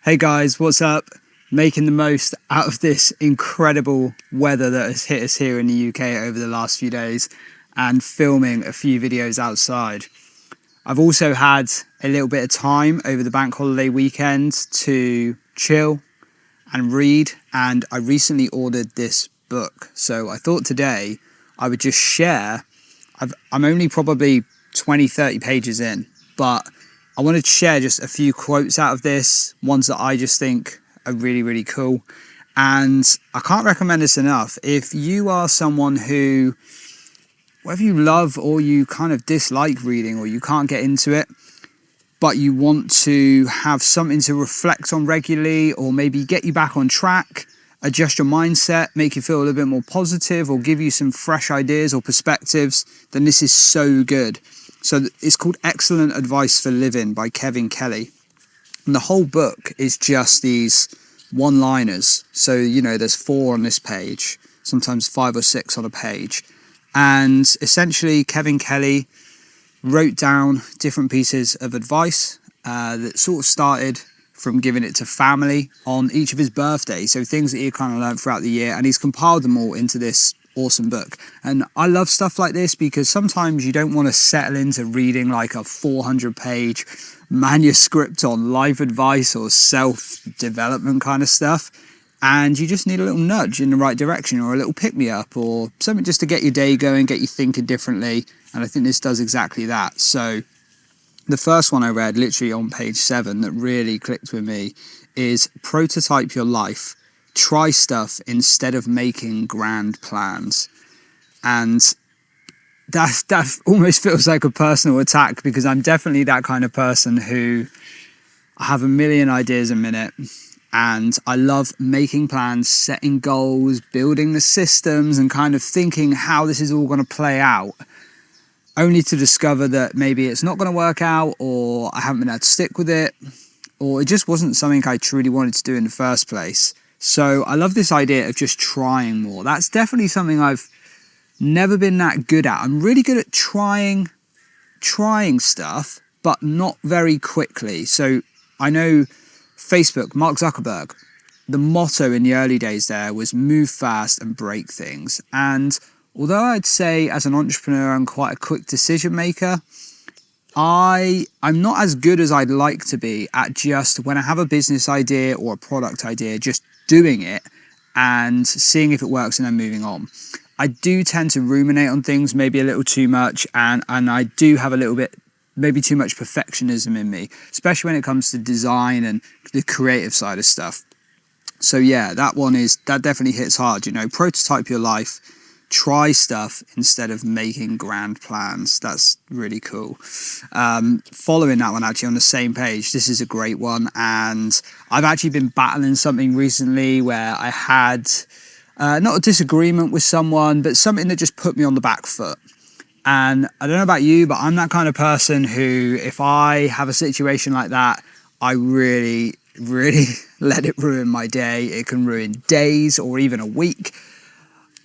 Hey guys, what's up? Making the most out of this incredible weather that has hit us here in the UK over the last few days and filming a few videos outside. I've also had a little bit of time over the bank holiday weekend to chill and read, and I recently ordered this book. So I thought today I would just share. I'm only probably 20-30 pages in, but I wanted to share just a few quotes out of this, ones that I just think are really, really cool. And I can't recommend this enough. If you are someone who, whether you love or you kind of dislike reading or you can't get into it, but you want to have something to reflect on regularly or maybe get you back on track, adjust your mindset, make you feel a little bit more positive or give you some fresh ideas or perspectives, then this is so good. So it's called Excellent Advice for Living by Kevin Kelly. And the whole book is just these one-liners. So, there's 4 on this page, sometimes 5 or 6 on a page. And essentially, Kevin Kelly wrote down different pieces of advice that sort of started from giving it to family on each of his birthdays. So things that he kind of learned throughout the year. And he's compiled them all into this awesome book. And I love stuff like this because sometimes you don't want to settle into reading like a 400-page manuscript on life advice or self-development kind of stuff, and you just need a little nudge in the right direction or a little pick-me-up or something just to get your day going, get you thinking differently. And I think this does exactly that. So the first one I read literally on page 7 that really clicked with me is prototype your life. Try stuff instead of making grand plans. And that almost feels like a personal attack because I'm definitely that kind of person who I have a million ideas a minute and I love making plans, setting goals, building the systems and kind of thinking how this is all going to play out, only to discover that maybe it's not going to work out or I haven't been able to stick with it or it just wasn't something I truly wanted to do in the first place. So I love this idea of just trying more. That's definitely something I've never been that good at. I'm really good at trying stuff, but not very quickly. So I know Facebook, Mark Zuckerberg, the motto in the early days there was move fast and break things. And although I'd say as an entrepreneur, I'm quite a quick decision maker, I'm not as good as I'd like to be at just when I have a business idea or a product idea, just doing it and seeing if it works and then moving on. I do tend to ruminate on things maybe a little too much and I do have a little bit, maybe too much perfectionism in me, especially when it comes to design and the creative side of stuff. So yeah, that definitely hits hard, prototype your life, try stuff instead of making grand plans. That's really cool. Following that one actually on the same page, this is a great one. And I've actually been battling something recently where I had not a disagreement with someone, but something that just put me on the back foot. And I don't know about you, but I'm that kind of person who, if I have a situation like that, I really, really let it ruin my day. It can ruin days or even a week.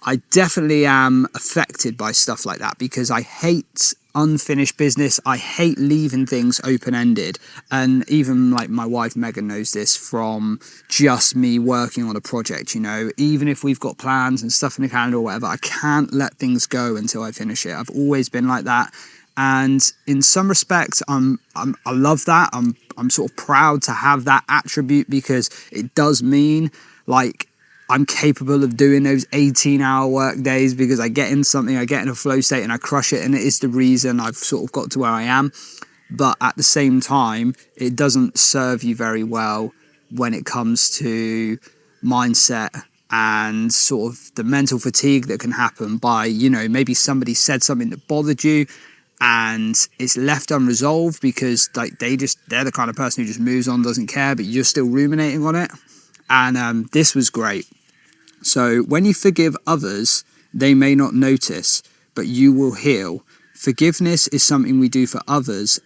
I definitely am affected by stuff like that because I hate unfinished business. I hate leaving things open-ended. And even like my wife Megan knows this from just me working on a project, even if we've got plans and stuff in the calendar or whatever, I can't let things go until I finish it. I've always been like that. And in some respects, I love that. I'm sort of proud to have that attribute because it does mean like I'm capable of doing those 18-hour work days because I get in something, I get in a flow state and I crush it, and it is the reason I've sort of got to where I am. But at the same time, it doesn't serve you very well when it comes to mindset and sort of the mental fatigue that can happen by, maybe somebody said something that bothered you and it's left unresolved because like they're the kind of person who just moves on, doesn't care, but you're still ruminating on it. And this was great. So when you forgive others, they may not notice, but you will heal. Forgiveness is something we do for others.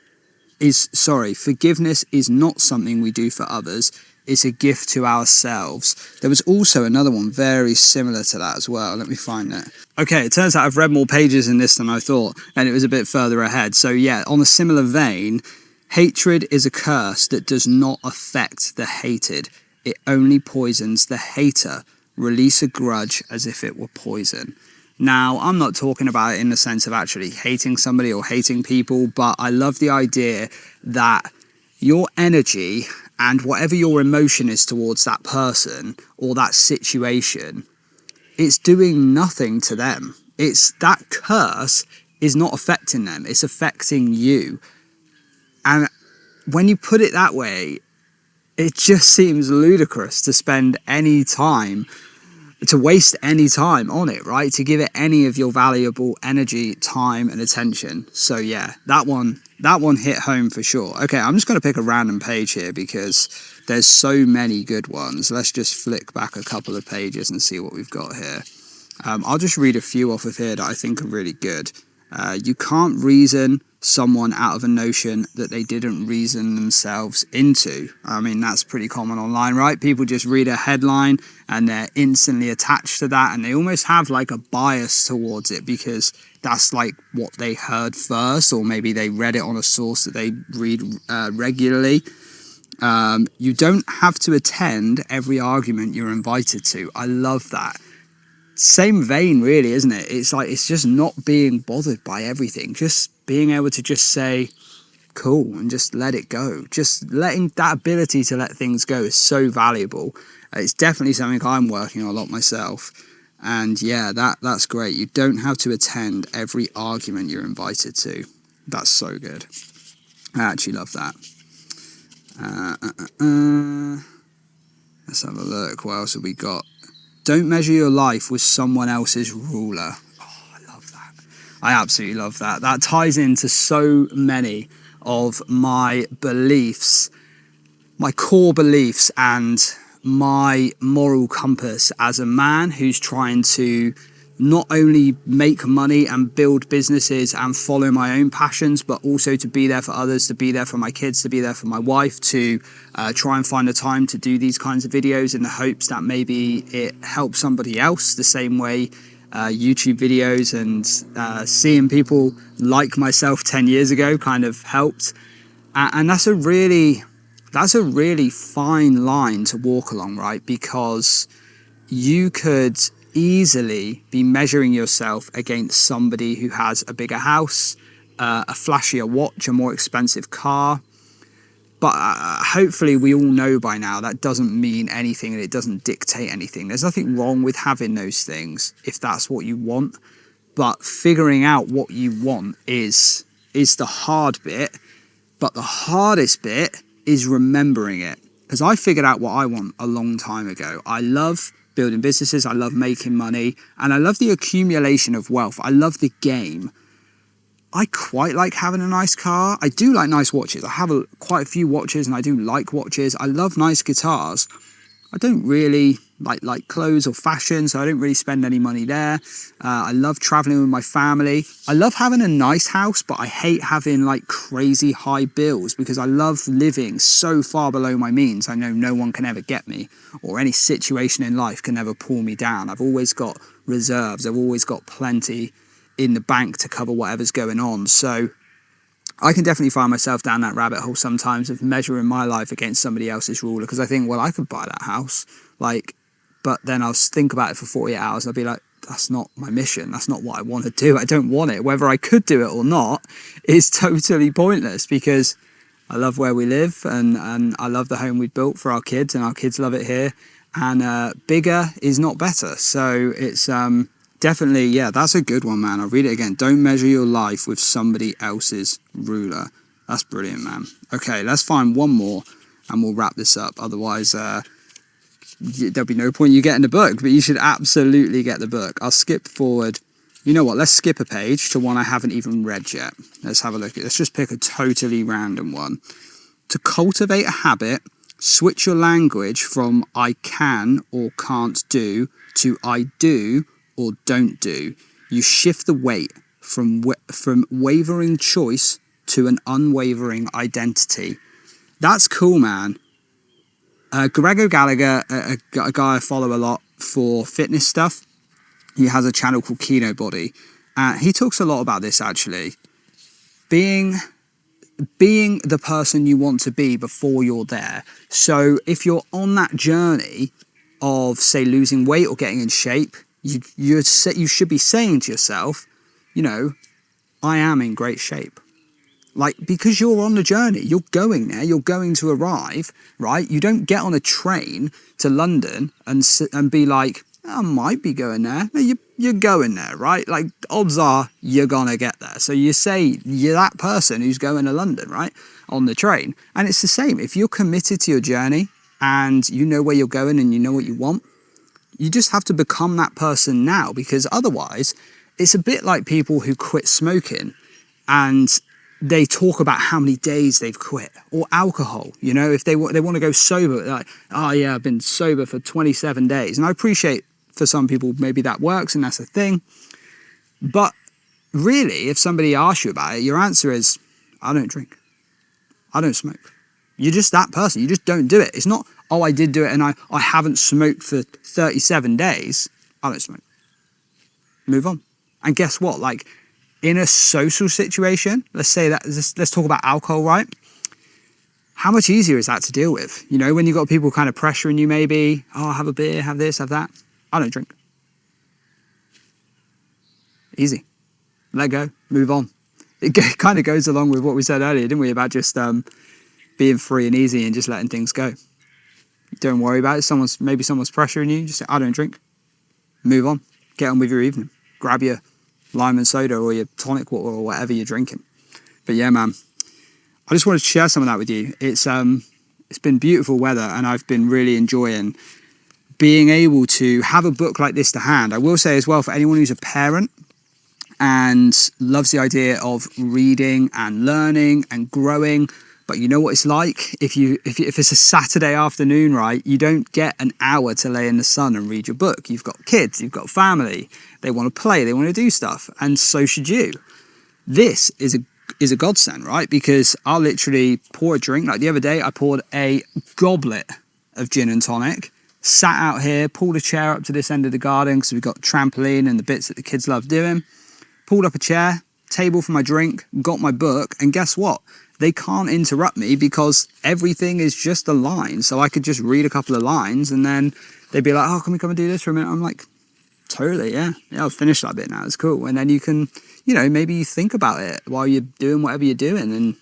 Forgiveness is not something we do for others. It's a gift to ourselves. There was also another one very similar to that as well. Let me find it. Okay, it turns out I've read more pages in this than I thought, and it was a bit further ahead. So yeah, on a similar vein, Hatred is a curse that does not affect the hated. It only poisons the hater. Release a grudge as if it were poison. Now, I'm not talking about it in the sense of actually hating somebody or hating people, but I love the idea that your energy and whatever your emotion is towards that person or that situation, it's doing nothing to them. It's that curse is not affecting them. It's affecting you. And when you put it that way, it just seems ludicrous to spend any time, to waste any time on it, right? To give it any of your valuable energy, time, and attention. So yeah, that one hit home for sure. Okay, I'm just going to pick a random page here because there's so many good ones. Let's just flick back a couple of pages and see what we've got here. I'll just read a few off of here that I think are really good. You can't reason someone out of a notion that they didn't reason themselves into. I mean, that's pretty common online, right? People just read a headline and they're instantly attached to that, and they almost have like a bias towards it because that's like what they heard first, or maybe they read it on a source that they read regularly. You don't have to attend every argument you're invited to. I love that. Same vein, really, isn't it? It's like, it's just not being bothered by everything, just being able to just say cool and just let it go. Just letting that ability to let things go is so valuable. It's definitely something I'm working on a lot myself, and yeah, that's great. You don't have to attend every argument you're invited to. That's so good. I actually love that. Let's have a look. What else have we got? Don't measure your life with someone else's ruler. Oh, I love that. I absolutely love that. That ties into so many of my beliefs, my core beliefs, and my moral compass as a man who's trying to not only make money and build businesses and follow my own passions, but also to be there for others, to be there for my kids, to be there for my wife, to try and find the time to do these kinds of videos in the hopes that maybe it helps somebody else the same way YouTube videos and seeing people like myself 10 years ago kind of helped. And that's a really fine line to walk along, right? Because you could easily be measuring yourself against somebody who has a bigger house, a flashier watch, a more expensive car. But hopefully we all know by now that doesn't mean anything and it doesn't dictate anything. There's nothing wrong with having those things if that's what you want. But figuring out what you want is the hard bit. But the hardest bit is remembering it. Because I figured out what I want a long time ago. I love building businesses, I love making money, and I love the accumulation of wealth. I love the game. I quite like having a nice car. I do like nice watches. I have quite a few watches and I do like watches. I love nice guitars. I don't really like clothes or fashion, so I don't really spend any money there. I love traveling with my family. I love having a nice house, but I hate having like crazy high bills because I love living so far below my means. I know no one can ever get me, or any situation in life can never pull me down. I've always got reserves. I've always got plenty in the bank to cover whatever's going on. So I can definitely find myself down that rabbit hole sometimes of measuring my life against somebody else's ruler, because I think, well, I could buy that house, but then I'll think about it for 48 hours and I'll be like, that's not my mission. That's not what I want to do. I don't want it. Whether I could do it or not is totally pointless, because I love where we live and I love the home we've built for our kids, and our kids love it here. And bigger is not better. So it's definitely, yeah, that's a good one, man. I'll read it again. Don't measure your life with somebody else's ruler. That's brilliant, man. Okay, let's find one more and we'll wrap this up. Otherwise, there'll be no point you getting the book, but you should absolutely get the book. I'll skip forward. You know what? Let's skip a page to one I haven't even read yet. Let's have a look. Let's just pick a totally random one. To cultivate a habit, switch your language from I can or can't do to I do or don't do. You shift the weight from wavering choice to an unwavering identity. That's cool, man. Gregor Gallagher, a guy I follow a lot for fitness stuff, he has a channel called Kino Body. He talks a lot about this, actually. being the person you want to be before you're there. So if you're on that journey of, say, losing weight or getting in shape, you should be saying to yourself, you know, I am in great shape. Like, because you're on the journey, you're going there, you're going to arrive, right? You don't get on a train to London and be like, I might be going there. No, you're going there, right? Like, odds are you're gonna get there. So you say you're that person who's going to London, right? On the train. And it's the same. If you're committed to your journey and you know where you're going and you know what you want, you just have to become that person now, because otherwise it's a bit like people who quit smoking and they talk about how many days they've quit, or alcohol. You know, if they want to go sober, like, oh yeah, I've been sober for 27 days. And I appreciate for some people maybe that works and that's a thing. But really, if somebody asks you about it, your answer is, I don't drink. I don't smoke. You're just that person. You just don't do it. It's not, oh, I did do it and I haven't smoked for 37 days. I don't smoke. Move on. And guess what? Like, in a social situation, let's talk about alcohol, right? How much easier is that to deal with? You know, when you've got people kind of pressuring you, maybe, oh, have a beer, have this, have that. I don't drink. Easy. Let go, move on. It kind of goes along with what we said earlier, didn't we? About just being free and easy and just letting things go. Don't worry about it. Maybe someone's pressuring you. Just say, I don't drink. Move on. Get on with your evening. Grab your lime and soda or your tonic water or whatever you're drinking. But yeah, man, I just wanted to share some of that with you. It's been beautiful weather and I've been really enjoying being able to have a book like this to hand. I will say as well, for anyone who's a parent and loves the idea of reading and learning and growing, but you know what it's like if it's a Saturday afternoon, right? You don't get an hour to lay in the sun and read your book. You've got kids, you've got family, they want to play, they want to do stuff, and so should you. This is a godsend, right? Because I'll literally pour a drink. Like the other day, I poured a goblet of gin and tonic, sat out here, pulled a chair up to this end of the garden because we've got trampoline and the bits that the kids love doing. Pulled up a chair, table for my drink, got my book, and guess what? They can't interrupt me because everything is just a line. So I could just read a couple of lines and then they'd be like, oh, can we come and do this for a minute? I'm like, totally, yeah. Yeah, I've finished that bit now. It's cool. And then you can, you know, maybe you think about it while you're doing whatever you're doing and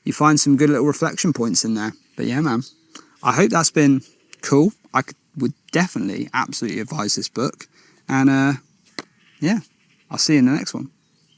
you find some good little reflection points in there. But yeah, man, I hope that's been cool. I would definitely absolutely advise this book. And yeah, I'll see you in the next one.